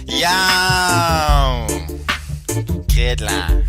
Ja, Kredler.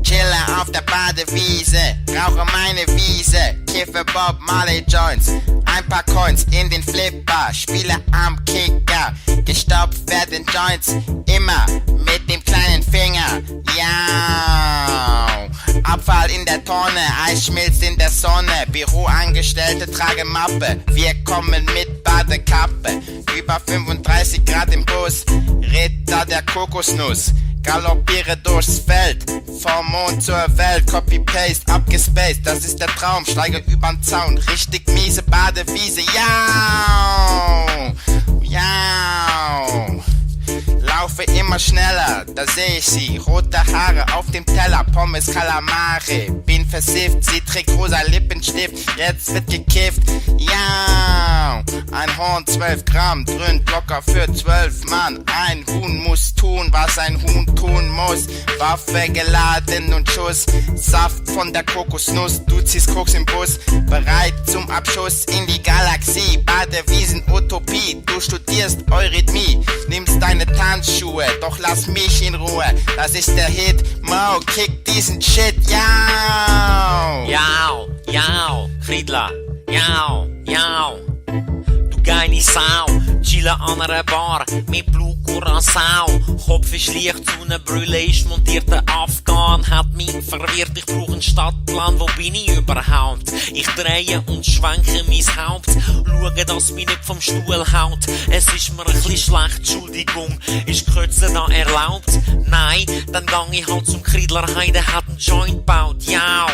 Chille auf der Badewiese, rauche meine Wiese, kiffe Bob Marley Joints, ein paar Coins in den Flipper, spiele am Kicker, gestopft werden Joints, immer mit dem kleinen Finger. Ja, Abfall in der Tonne, Eis schmilzt in der Sonne, Büroangestellte tragen Mappe, wir kommen mit Badekappe, über 35 Grad im Bus, Ritter der Kokosnuss, galoppiere durchs Feld, vom Mond zur Welt, Copy-Paste, abgespaced, das ist der Traum, steige übern Zaun, richtig miese Badewiese, ja, ja, laufe immer schneller, da seh ich sie, rote Haare auf dem Teller, Pommes, Kalamare, bin versifft, sie trägt rosa Lippenstift, jetzt wird gekifft, ja, ein Horn 12 Gramm, dröhnt locker für 12 Mann, ein Huhn muss tun, was ein Huhn tun muss, Waffe geladen und Schuss, Saft von der Kokosnuss, du ziehst Koks im Bus, bereit zum Abschuss in die Galaxie, Badewiesen, Utopie, du studierst Eurythmie, nimmst deine Tanzschuhe, doch lass mich in Ruhe, das ist der Hit, Mo, kick diesen Shit, ja. Jau, jau, Friedler, jau, jau. Du geile Sau, chille an einer Bar mit Blue Curacao. Kopf ist leicht, Sonnenbrille ist montiert, der Afghan hat mich verwirrt. Ich brauch einen Stadtplan, wo bin ich überhaupt? Ich drehe und schwenke mein Haupt, schaue, dass mich nicht vom Stuhl haut. Es ist mir ein bisschen schlecht, Entschuldigung, ist Kürzen da erlaubt? Nein, dann gang ich halt zum Kriedler heim, der hat einen Joint gebaut, ja.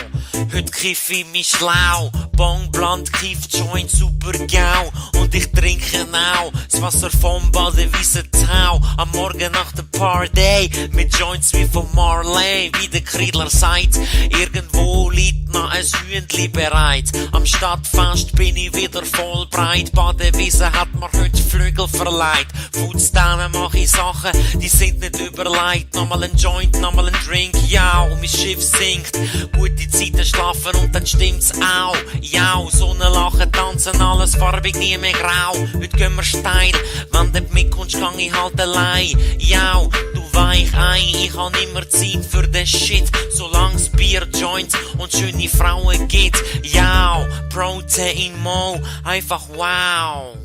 Heute kiff ich mich schlau, Bong, Blunt, Kiff, Joint, super gau. Und ich trinke auch das Wasser vom Badewiese Tau. Am Morgen nach der Party mit Joints wie von Marley. Wie der Kriedler sagt, irgendwo liegt noch ein Hündli bereit. Am Stadtfest bin ich wieder voll breit. Badewiese hat mir heute Flügel verleiht. Fußdamen mach ich Sachen, die sind nicht überlegt. Nochmal ein Joint, nochmal ein Drink, ja. Und mein Schiff sinkt. Gute Zeiten schlafen und dann stimmt's auch. Ja, Sonne lachen, tanzen, alles farbig, nie mehr grau. Heute gehen wir steil, wenn du mitkommst, gang ich halt allein. Ja, du weich ein, ich hab immer Zeit für den Shit. Solang's Bier, Joints und schöne Frauen gibt. Ja, Protein Mo, einfach wow.